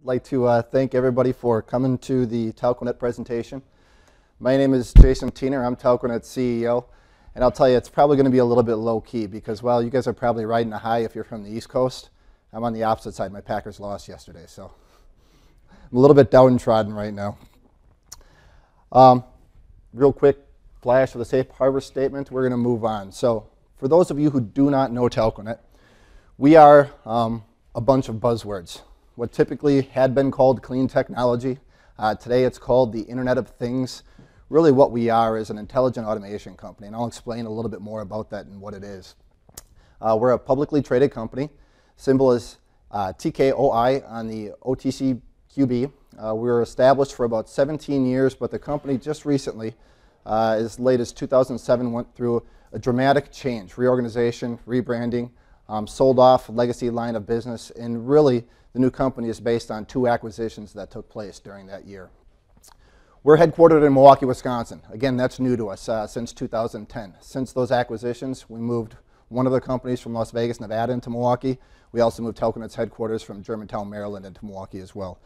like to thank everybody for coming to the Telconet presentation. My name is Jason Tiener. I'm Telconet's CEO. And I'll tell you, it's probably going to be a little bit low-key because, well, you guys are probably riding a high if you're from the East Coast. I'm on the opposite side. My Packers lost yesterday, so I'm a little bit downtrodden right now. Real quick flash of the safe harbor statement. We're going to move on. So for those of you who do not know Telconet, we are a bunch of buzzwords. What typically had been called clean technology, today it's called the Internet of Things. Really what we are is an intelligent automation company, and I'll explain a little bit more about that and what it is. We're a publicly traded company. Symbol is TKOI on the OTCQB. We were established for about 17 years, but the company just recently, as late as 2007, went through a dramatic change, reorganization, rebranding, sold off a legacy line of business, and really the new company is based on 2 acquisitions that took place during that year. We're headquartered in Milwaukee, Wisconsin. Again, that's new to us since 2010. Since those acquisitions, we moved one of the companies from Las Vegas, Nevada into Milwaukee. We also moved Telconet's headquarters from Germantown, Maryland into Milwaukee as well.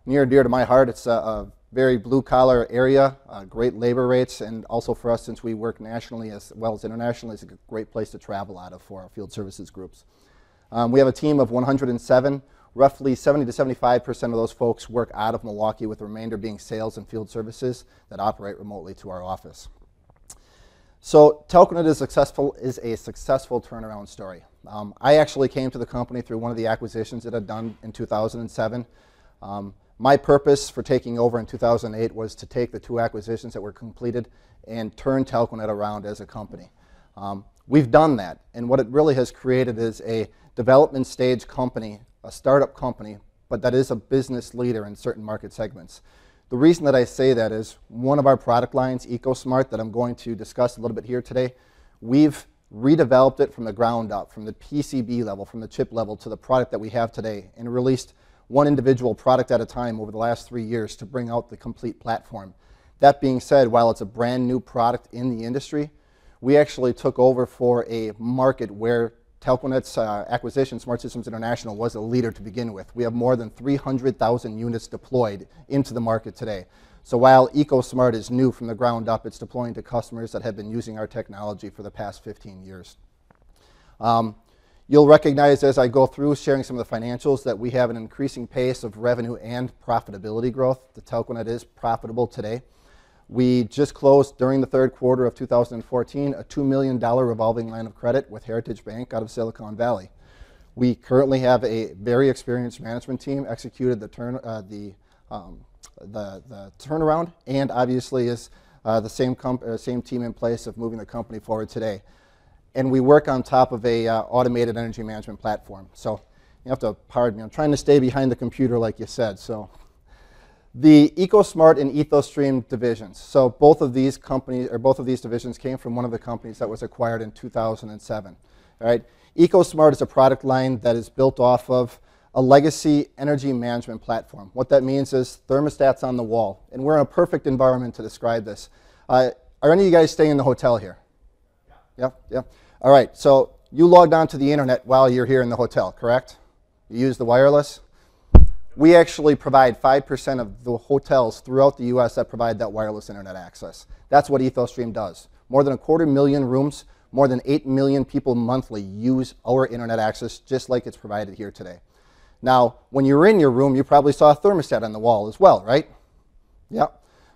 Near and dear to my heart, it's a very blue-collar area, great labor rates, and also for us, since we work nationally as well as internationally, it's a great place to travel out of for our field services groups. We have a team of 107. Roughly 70 to 75% of those folks work out of Milwaukee, with the remainder being sales and field services that operate remotely to our office. So Telconet is a successful turnaround story. I actually came to the company through one of the acquisitions that I'd done in 2007. My purpose for taking over in 2008 was to take the 2 acquisitions that were completed and turn Telconet around as a company. We've done that, and what it really has created is a development stage company, a startup company, but that is a business leader in certain market segments. The reason that I say that is one of our product lines, EcoSmart, that I'm going to discuss a little bit here today, we've redeveloped it from the ground up, from the PCB level, from the chip level to the product that we have today, and released one individual product at a time over the last 3 years to bring out the complete platform. That being said, while it's a brand new product in the industry, we actually took over for a market where Telconet's acquisition, Smart Systems International, was a leader to begin with. We have more than 300,000 units deployed into the market today. So while EcoSmart is new from the ground up, it's deploying to customers that have been using our technology for the past 15 years. You'll recognize as I go through sharing some of the financials that we have an increasing pace of revenue and profitability growth. The Telconet is profitable today. We just closed during the 3rd quarter of 2014 a $2 million revolving line of credit with Heritage Bank out of Silicon Valley. We currently have a very experienced management team, executed the turnaround, and obviously is the same team in place of moving the company forward today. And we work on top of a automated energy management platform. So you have to pardon me. I'm trying to stay behind the computer like you said. So the EcoSmart and EthosStream divisions. So both of these divisions came from one of the companies that was acquired in 2007. All right. EcoSmart is a product line that is built off of a legacy energy management platform. What that means is thermostats on the wall. And we're in a perfect environment to describe this. Are any of you guys staying in the hotel here? Yeah. Yeah. All right. So you logged on to the internet while you're here in the hotel, correct? You use the wireless? We actually provide 5% of the hotels throughout the U.S. that provide that wireless internet access. That's what EthosStream does. More than 250,000 rooms, more than 8 million people monthly use our internet access just like it's provided here today. Now, when you were in your room, you probably saw a thermostat on the wall as well, right? Yeah.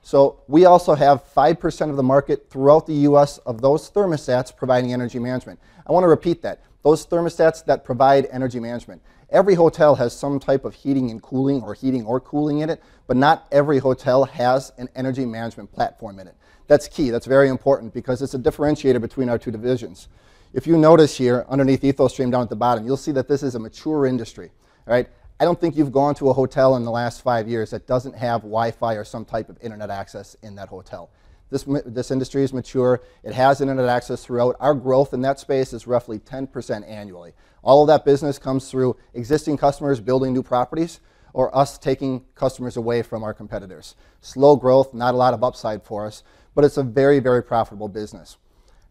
So we also have 5% of the market throughout the U.S. of those thermostats providing energy management. I want to repeat that. Those thermostats that provide energy management. Every hotel has some type of heating and cooling or heating or cooling in it, but not every hotel has an energy management platform in it. That's key. That's very important because it's a differentiator between our 2 divisions. If you notice here underneath EthosStream down at the bottom, you'll see that this is a mature industry. All right? I don't think you've gone to a hotel in the last 5 years that doesn't have Wi-Fi or some type of internet access in that hotel. This industry is mature. It has internet access throughout. Our growth in that space is roughly 10% annually. All of that business comes through existing customers building new properties or us taking customers away from our competitors. Slow growth, not a lot of upside for us, but it's a very, very profitable business.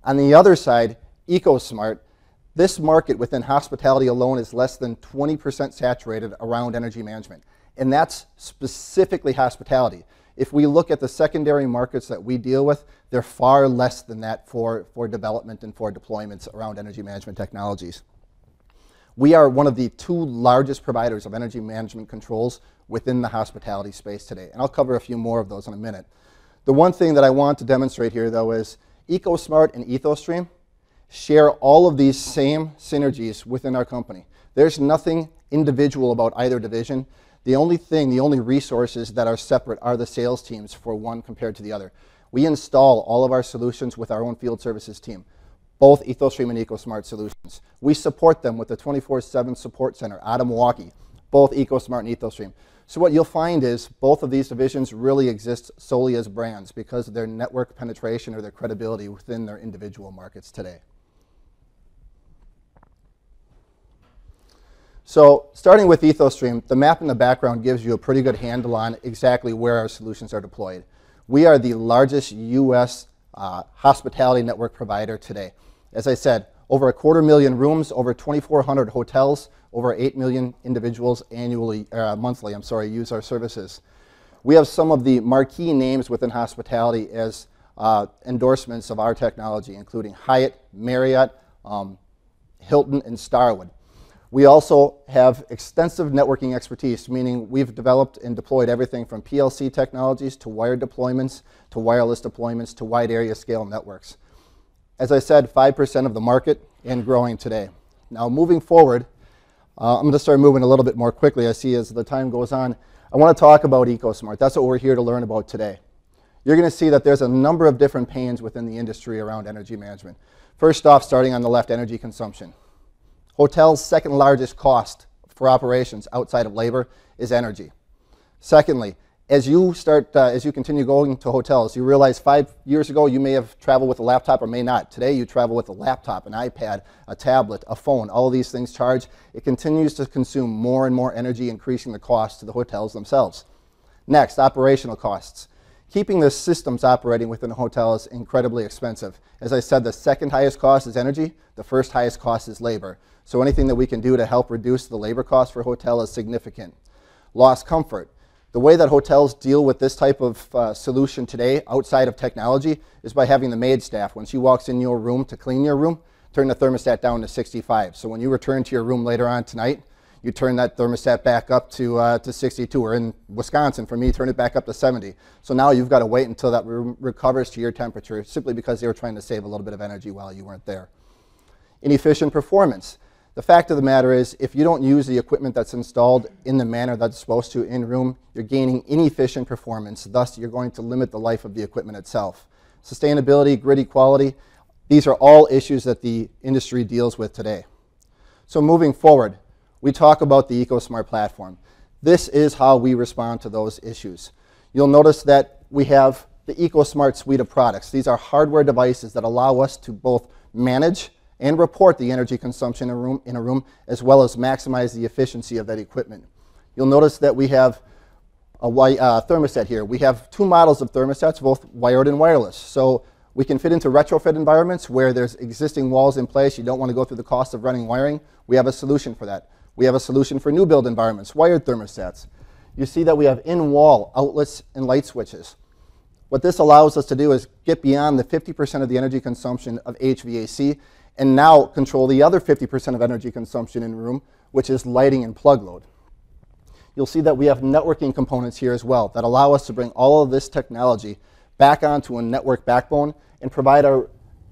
On the other side, EcoSmart, This market within hospitality alone is less than 20% saturated around energy management, and that's specifically hospitality. If we look at the secondary markets that we deal with, they're far less than that for development and for deployments around energy management technologies. We are one of the 2 largest providers of energy management controls within the hospitality space today, and I'll cover a few more of those in a minute. The one thing that I want to demonstrate here, though, is EcoSmart and EthosStream share all of these same synergies within our company. There's nothing individual about either division. The only resources that are separate are the sales teams for one compared to the other. We install all of our solutions with our own field services team, both EthosStream and EcoSmart solutions. We support them with a 24/7 support center out of Milwaukee, both EcoSmart and EthosStream. So what you'll find is both of these divisions really exist solely as brands because of their network penetration or their credibility within their individual markets today. So starting with EthosStream, the map in the background gives you a pretty good handle on exactly where our solutions are deployed. We are the largest U.S. Hospitality network provider today. As I said, over 250,000 rooms, over 2,400 hotels, over 8 million individuals monthly use our services. We have some of the marquee names within hospitality as endorsements of our technology, including Hyatt, Marriott, Hilton, and Starwood. We also have extensive networking expertise, meaning we've developed and deployed everything from PLC technologies to wired deployments, to wireless deployments, to wide area scale networks. As I said, 5% of the market and growing today. Now moving forward, I'm going to start moving a little bit more quickly. I see as the time goes on, I want to talk about EcoSmart. That's what we're here to learn about today. You're going to see that there's a number of different pains within the industry around energy management. First off, starting on the left, energy consumption. Hotels' second largest cost for operations outside of labor is energy. Secondly, as you continue going to hotels, you realize 5 years ago you may have traveled with a laptop or may not. Today you travel with a laptop, an iPad, a tablet, a phone. All of these things charge. It continues to consume more and more energy, increasing the cost to the hotels themselves. Next, operational costs. Keeping the systems operating within a hotel is incredibly expensive. As I said, the second highest cost is energy. The first highest cost is labor. So anything that we can do to help reduce the labor cost for a hotel is significant. Lost comfort. The way that hotels deal with this type of solution today outside of technology is by having the maid staff, when she walks in your room to clean your room, turn the thermostat down to 65. So when you return to your room later on tonight, you turn that thermostat back up to 62, or in Wisconsin, for me, turn it back up to 70. So now you've got to wait until that room recovers to your temperature, simply because they were trying to save a little bit of energy while you weren't there. Inefficient performance. The fact of the matter is, if you don't use the equipment that's installed in the manner that's supposed to in-room, you're gaining inefficient performance. Thus, you're going to limit the life of the equipment itself. Sustainability, grid equality, these are all issues that the industry deals with today. So moving forward, we talk about the EcoSmart platform. This is how we respond to those issues. You'll notice that we have the EcoSmart suite of products. These are hardware devices that allow us to both manage and report the energy consumption in a room, as well as maximize the efficiency of that equipment. You'll notice that we have a thermostat here. We have 2 models of thermostats, both wired and wireless. So we can fit into retrofit environments where there's existing walls in place. You don't want to go through the cost of running wiring. We have a solution for that. We have a solution for new build environments, wired thermostats. You see that we have in-wall outlets and light switches. What this allows us to do is get beyond the 50% of the energy consumption of HVAC and now control the other 50% of energy consumption in a room, which is lighting and plug load. You'll see that we have networking components here as well that allow us to bring all of this technology back onto a network backbone and provide our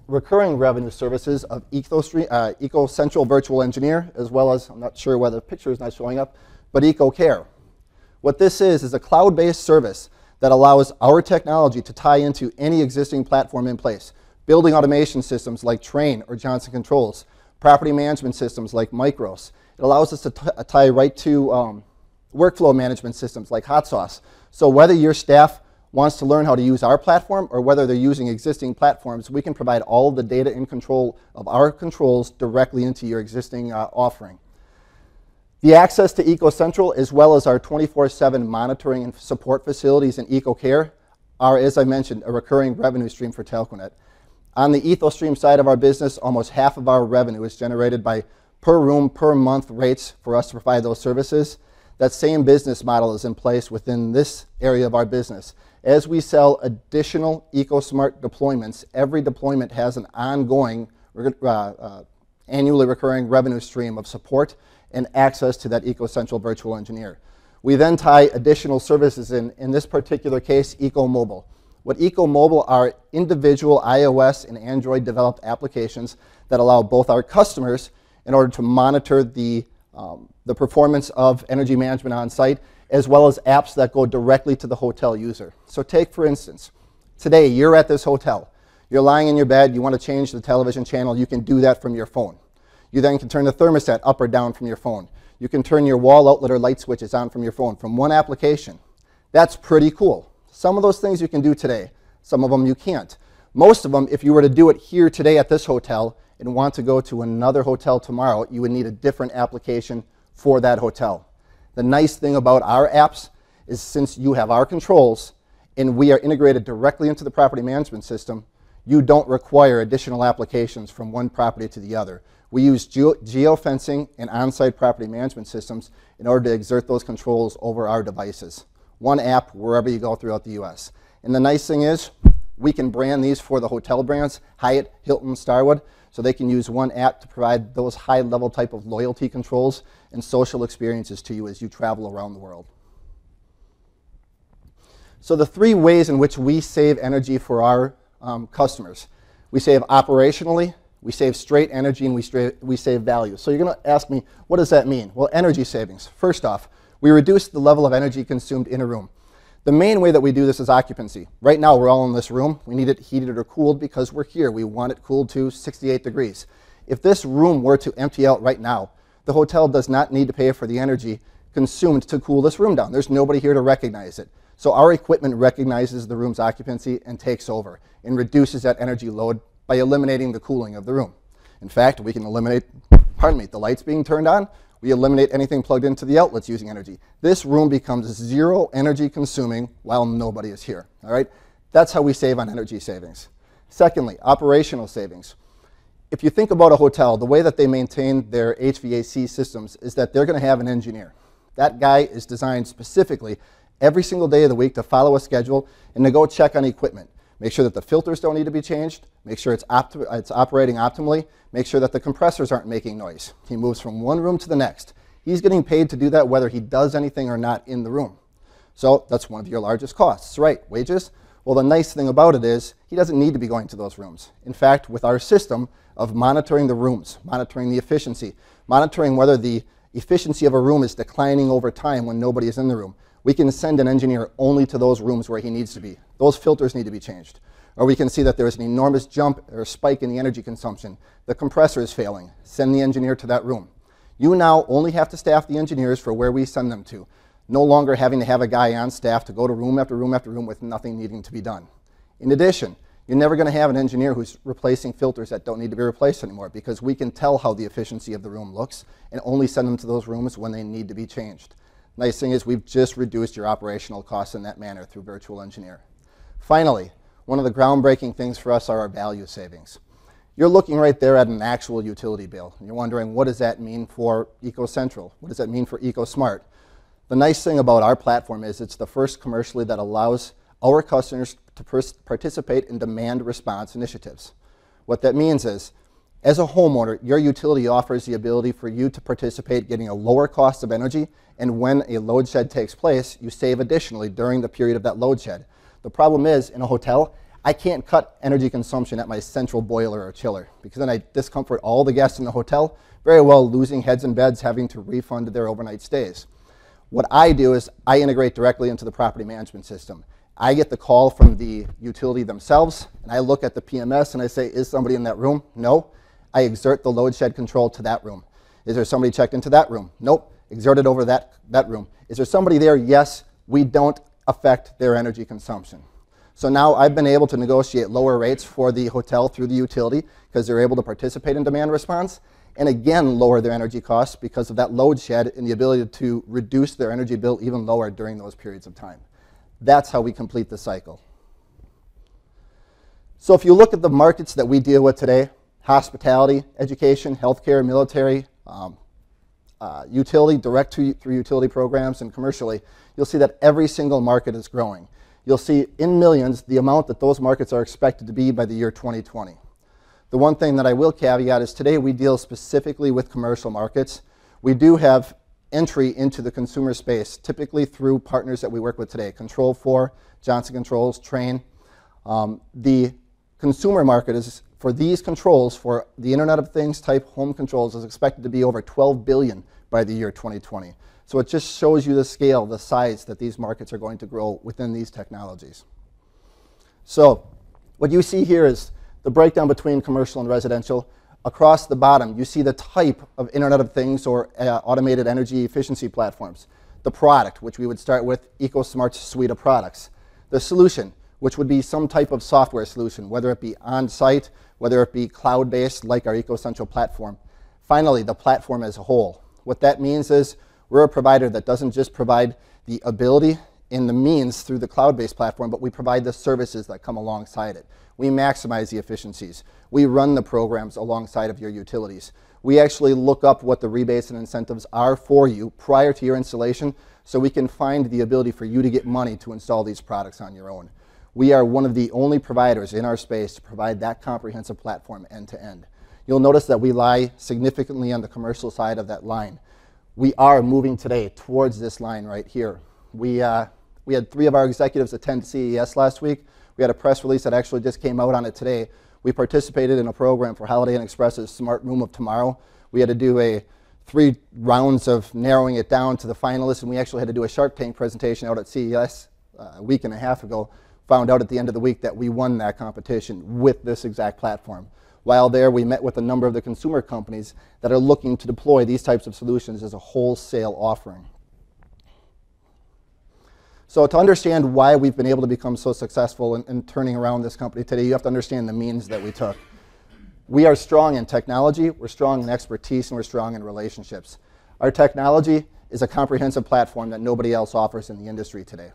recurring revenue services of EcoCentral Virtual Engineer, as well as, I'm not sure why the picture is not showing up, but EcoCare. What this is a cloud-based service that allows our technology to tie into any existing platform in place. Building automation systems like Trane or Johnson Controls, property management systems like Micros. It allows us to tie right to workflow management systems like HotSauce. So whether your staff wants to learn how to use our platform or whether they're using existing platforms, we can provide all of the data and control of our controls directly into your existing offering. The access to EcoCentral, as well as our 24/7 monitoring and support facilities in EcoCare, are, as I mentioned, a recurring revenue stream for Telconet. On the EthoStream side of our business, almost half of our revenue is generated by per room, per month rates for us to provide those services. That same business model is in place within this area of our business. As we sell additional EcoSmart deployments, every deployment has an ongoing, annually recurring revenue stream of support and access to that EcoCentral virtual engineer. We then tie additional services in this particular case, EcoMobile. What EcoMobile are individual iOS and Android developed applications that allow both our customers in order to monitor the performance of energy management on site, as well as apps that go directly to the hotel user. So take, for instance, today you're at this hotel. You're lying in your bed, you want to change the television channel, you can do that from your phone. You then can turn the thermostat up or down from your phone. You can turn your wall outlet or light switches on from your phone, from one application. That's pretty cool. Some of those things you can do today, some of them you can't. Most of them, if you were to do it here today at this hotel and want to go to another hotel tomorrow, you would need a different application for that hotel. The nice thing about our apps is since you have our controls and we are integrated directly into the property management system, you don't require additional applications from one property to the other. We use geofencing and on-site property management systems in order to exert those controls over our devices. One app wherever you go throughout the US. And the nice thing is, we can brand these for the hotel brands, Hyatt, Hilton, Starwood, so they can use one app to provide those high-level type of loyalty controls and social experiences to you as you travel around the world. So the three ways in which we save energy for our customers. We save operationally, we save straight energy, and we save value. So you're going to ask me, what does that mean? Well, energy savings. First off, we reduce the level of energy consumed in a room. The main way that we do this is occupancy. Right now, we're all in this room. We need it heated or cooled because we're here. We want it cooled to 68 degrees. If this room were to empty out right now, the hotel does not need to pay for the energy consumed to cool this room down. There's nobody here to recognize it. So our equipment recognizes the room's occupancy and takes over and reduces that energy load by eliminating the cooling of the room. In fact, we can eliminate, the lights being turned on. We eliminate anything plugged into the outlets using energy. This room becomes zero energy consuming while nobody is here, all right? That's how we save on energy savings. Secondly, operational savings. If you think about a hotel, the way that they maintain their HVAC systems is that they're going to have an engineer. That guy is designed specifically every single day of the week to follow a schedule and to go check on equipment. Make sure that the filters don't need to be changed, make sure it's operating optimally, make sure that the compressors aren't making noise. He moves from one room to the next. He's getting paid to do that whether he does anything or not in the room. So that's one of your largest costs, right? Wages? Well, the nice thing about it is he doesn't need to be going to those rooms. In fact, with our system of monitoring the rooms, monitoring the efficiency, monitoring whether the efficiency of a room is declining over time when nobody is in the room, we can send an engineer only to those rooms where he needs to be. Those filters need to be changed. Or we can see that there is an enormous jump or spike in the energy consumption. The compressor is failing. Send the engineer to that room. You now only have to staff the engineers for where we send them to. No longer having to have a guy on staff to go to room after room after room with nothing needing to be done. In addition, you're never going to have an engineer who's replacing filters that don't need to be replaced anymore because we can tell how the efficiency of the room looks and only send them to those rooms when they need to be changed. Nice thing is we've just reduced your operational costs in that manner through Virtual Engineer. Finally, one of the groundbreaking things for us are our value savings. You're looking right there at an actual utility bill, and you're wondering, what does that mean for EcoCentral? What does that mean for EcoSmart? The nice thing about our platform is it's the first commercially that allows our customers to participate in demand response initiatives. What that means is, as a homeowner, your utility offers the ability for you to participate getting a lower cost of energy, and when a load shed takes place, you save additionally during the period of that load shed. The problem is, in a hotel, I can't cut energy consumption at my central boiler or chiller because then I discomfort all the guests in the hotel, very well losing heads and beds, having to refund their overnight stays. What I do is I integrate directly into the property management system. I get the call from the utility themselves, and I look at the PMS and I say, is somebody in that room? No. I exert the load shed control to that room. Is there somebody checked into that room? Nope. Exert it over that room. Is there somebody there? Yes. We don't affect their energy consumption. So now I've been able to negotiate lower rates for the hotel through the utility because they're able to participate in demand response, and again lower their energy costs because of that load shed and the ability to reduce their energy bill even lower during those periods of time. That's how we complete the cycle. So if you look at the markets that we deal with today, hospitality, education, healthcare, military, utility, through utility programs, and commercially, you'll see that every single market is growing. You'll see in millions the amount that those markets are expected to be by the year 2020. The one thing that I will caveat is today we deal specifically with commercial markets. We do have entry into the consumer space, typically through partners that we work with today, Control4, Johnson Controls, Trane. The consumer market is, for these controls, for the Internet of Things type home controls, is expected to be over $12 billion by the year 2020. So it just shows you the scale, the size that these markets are going to grow within these technologies. So what you see here is the breakdown between commercial and residential. Across the bottom, you see the type of Internet of Things or automated energy efficiency platforms. The product, which we would start with EcoSmart's suite of products. The solution, which would be some type of software solution, whether it be on-site, whether it be cloud-based like our EcoCentral platform. Finally, the platform as a whole. What that means is we're a provider that doesn't just provide the ability and the means through the cloud-based platform, but we provide the services that come alongside it. We maximize the efficiencies. We run the programs alongside of your utilities. We actually look up what the rebates and incentives are for you prior to your installation so we can find the ability for you to get money to install these products on your own. We are one of the only providers in our space to provide that comprehensive platform end to end. You'll notice that we lie significantly on the commercial side of that line. We are moving today towards this line right here. We had 3 of our executives attend CES last week. We had a press release that actually just came out on it today. We participated in a program for Holiday Inn Express's Smart Room of Tomorrow. We had to do 3 rounds of narrowing it down to the finalists, and we actually had to do a Shark Tank presentation out at CES a week and a half ago. Found out at the end of the week that we won that competition with this exact platform. While there, we met with a number of the consumer companies that are looking to deploy these types of solutions as a wholesale offering. So to understand why we've been able to become so successful in turning around this company today, you have to understand the means that we took. We are strong in technology, we're strong in expertise, and we're strong in relationships. Our technology is a comprehensive platform that nobody else offers in the industry today.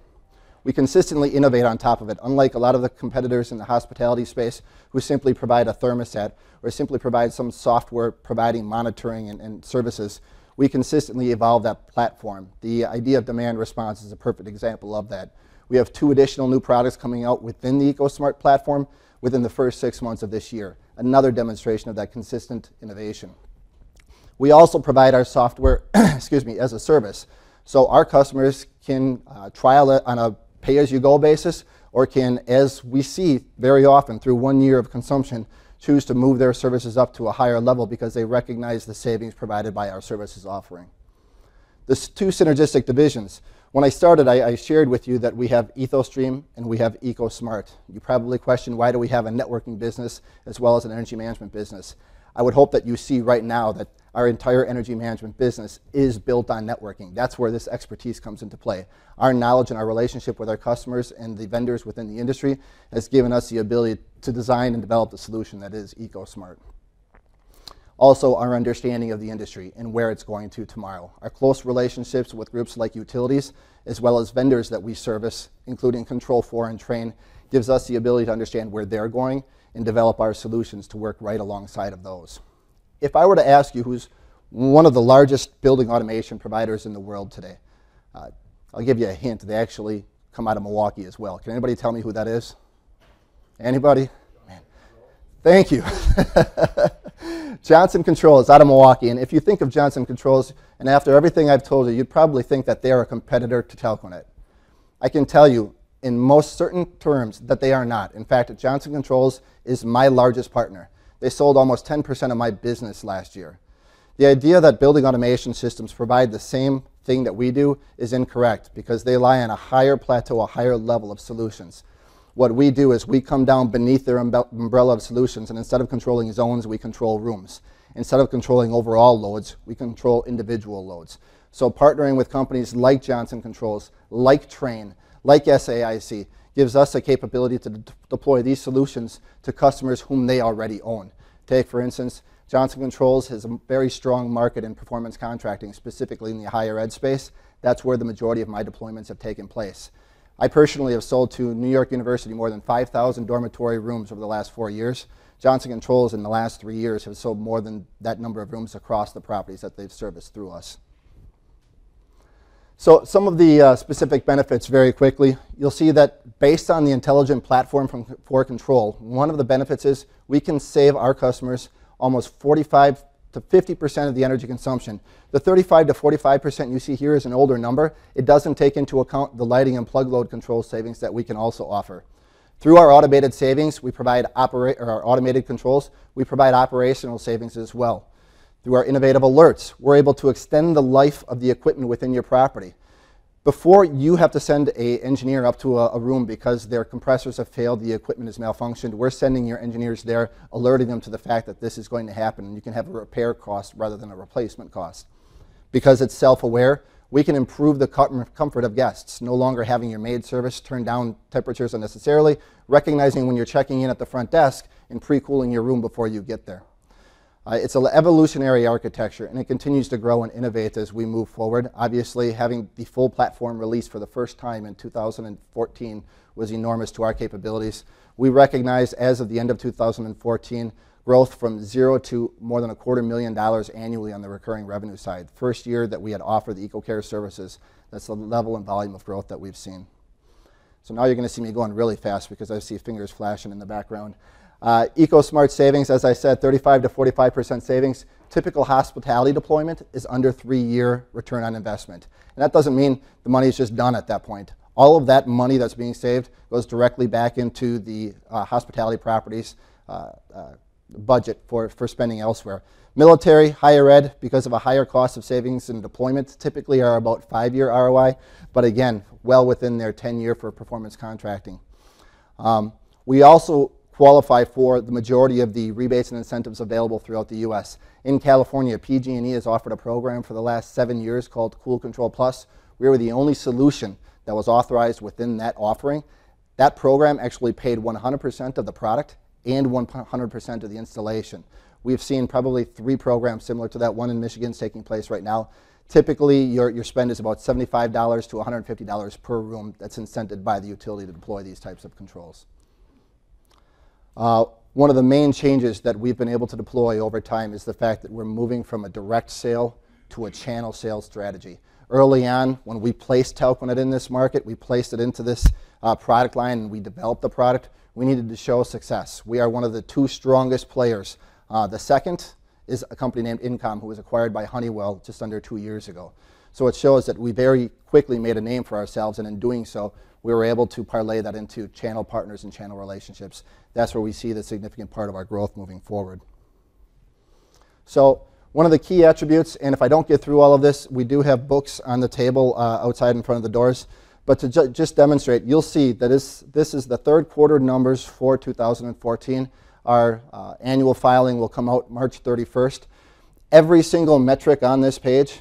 We consistently innovate on top of it, unlike a lot of the competitors in the hospitality space who simply provide a thermostat or simply provide some software providing monitoring and services. We consistently evolve that platform. The idea of demand response is a perfect example of that. We have 2 additional new products coming out within the EcoSmart platform within the first 6 months of this year, another demonstration of that consistent innovation. We also provide our software as a service. So our customers can trial it on a pay-as-you-go basis, or can, as we see very often through 1 year of consumption, choose to move their services up to a higher level because they recognize the savings provided by our services offering. The 2 synergistic divisions. When I started, I shared with you that we have EcoStream and we have EcoSmart. You probably question, why do we have a networking business as well as an energy management business? I would hope that you see right now that our entire energy management business is built on networking. That's where this expertise comes into play. Our knowledge and our relationship with our customers and the vendors within the industry has given us the ability to design and develop the solution that is EcoSmart. Also, our understanding of the industry and where it's going to tomorrow. Our close relationships with groups like utilities, as well as vendors that we service, including Control4 and Trane, gives us the ability to understand where they're going and develop our solutions to work right alongside of those. If I were to ask you who's one of the largest building automation providers in the world today, I'll give you a hint. They actually come out of Milwaukee as well. Can anybody tell me who that is? Anybody? Man. Thank you. Johnson Controls out of Milwaukee. And if you think of Johnson Controls, and after everything I've told you, you'd probably think that they are a competitor to Telconet. I can tell you in most certain terms that they are not. In fact, Johnson Controls is my largest partner. They sold almost 10% of my business last year. The idea that building automation systems provide the same thing that we do is incorrect because they lie on a higher plateau, a higher level of solutions. What we do is we come down beneath their umbrella of solutions, and instead of controlling zones, we control rooms. Instead of controlling overall loads, we control individual loads. So partnering with companies like Johnson Controls, like Trane, like SAIC, gives us a capability to deploy these solutions to customers whom they already own. Take, for instance, Johnson Controls has a very strong market in performance contracting, specifically in the higher ed space. That's where the majority of my deployments have taken place. I personally have sold to New York University more than 5,000 dormitory rooms over the last 4 years. Johnson Controls in the last 3 years have sold more than that number of rooms across the properties that they've serviced through us. So some of the specific benefits very quickly. You'll see that based on the intelligent platform from For Control, one of the benefits is we can save our customers almost 45 to 50% of the energy consumption. The 35 to 45% you see here is an older number. It doesn't take into account the lighting and plug load control savings that we can also offer. Through our automated savings, we provide our automated controls, we provide operational savings as well. Through our innovative alerts, we're able to extend the life of the equipment within your property. Before you have to send an engineer up to a room because their compressors have failed, the equipment has malfunctioned, we're sending your engineers there, alerting them to the fact that this is going to happen, and you can have a repair cost rather than a replacement cost. Because it's self-aware, we can improve the comfort of guests, no longer having your maid service turn down temperatures unnecessarily, recognizing when you're checking in at the front desk and pre-cooling your room before you get there. It's an evolutionary architecture, and it continues to grow and innovate as we move forward. Obviously, having the full platform released for the first time in 2014 was enormous to our capabilities. We recognize, as of the end of 2014, growth from 0 to more than $250,000 annually on the recurring revenue side. First year that we had offered the EcoCare services, that's the level and volume of growth that we've seen. So now you're going to see me going really fast because I see fingers flashing in the background. EcoSmart savings, as I said, 35 to 45% savings. Typical hospitality deployment is under 3-year return on investment. And that doesn't mean the money is just done at that point. All of that money that's being saved goes directly back into the hospitality properties budget for spending elsewhere. Military, higher ed, because of a higher cost of savings and deployment, typically are about 5-year ROI, but again, well within their 10-year for performance contracting. We also qualify for the majority of the rebates and incentives available throughout the U.S. In California, PG&E has offered a program for the last 7 years called Cool Control Plus. We were the only solution that was authorized within that offering. That program actually paid 100% of the product and 100% of the installation. We've seen probably 3 programs similar to that. One in Michigan is taking place right now. Typically, your spend is about $75 to $150 per room that's incented by the utility to deploy these types of controls. One of the main changes that we've been able to deploy over time is the fact that we're moving from a direct sale to a channel sales strategy. Early on, when we placed Telconet in this market, we placed it into this product line and we developed the product. We needed to show success. We are one of the 2 strongest players. The second is a company named Incom, who was acquired by Honeywell just under 2 years ago. So it shows that we very quickly made a name for ourselves, and in doing so, we were able to parlay that into channel partners and channel relationships. That's where we see the significant part of our growth moving forward. So one of the key attributes, and if I don't get through all of this, we do have books on the table outside in front of the doors, but to just demonstrate, you'll see that this is the 3rd quarter numbers for 2014. Our annual filing will come out March 31st. Every single metric on this page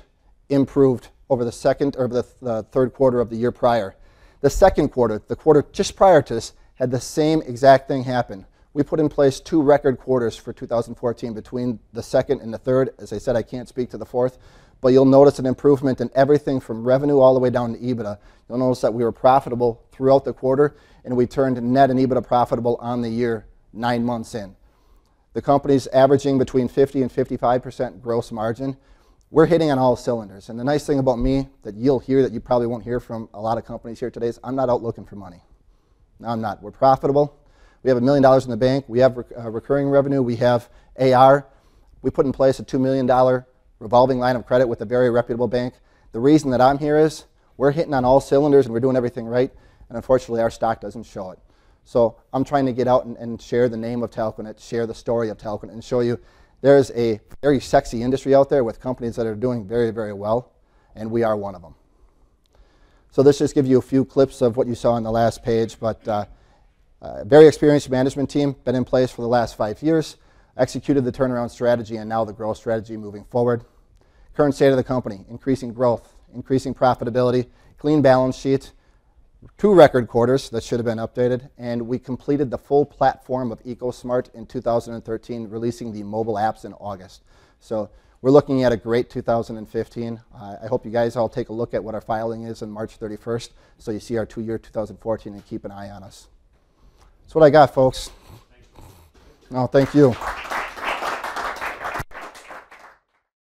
improved over the 3rd quarter of the year prior. The 2nd quarter, the quarter just prior to this, had the same exact thing happen. We put in place 2 record quarters for 2014 between the 2nd and the 3rd. As I said, I can't speak to the 4th, but you'll notice an improvement in everything from revenue all the way down to EBITDA. You'll notice that we were profitable throughout the quarter, and we turned net and EBITDA profitable on the year 9 months in. The company's averaging between 50 and 55% gross margin. We're hitting on all cylinders. And the nice thing about me that you'll hear that you probably won't hear from a lot of companies here today is I'm not out looking for money. No, I'm not. We're profitable. We have $1 million in the bank. We have recurring revenue. We have AR. We put in place a $2 million revolving line of credit with a very reputable bank. The reason that I'm here is we're hitting on all cylinders and we're doing everything right. And unfortunately, our stock doesn't show it. So I'm trying to get out and share the name of Telconet, share the story of Telconet, and show you there's a very sexy industry out there with companies that are doing very, very well, and we are one of them. So this just gives you a few clips of what you saw on the last page, but very experienced management team, been in place for the last 5 years, executed the turnaround strategy and now the growth strategy moving forward. Current state of the company, increasing growth, increasing profitability, clean balance sheet, 2 record quarters that should have been updated, and we completed the full platform of EcoSmart in 2013, releasing the mobile apps in August. So we're looking at a great 2015. I hope you guys all take a look at what our filing is on March 31st, so you see our 2-year 2014 and keep an eye on us. That's what I got, folks. No, thank you.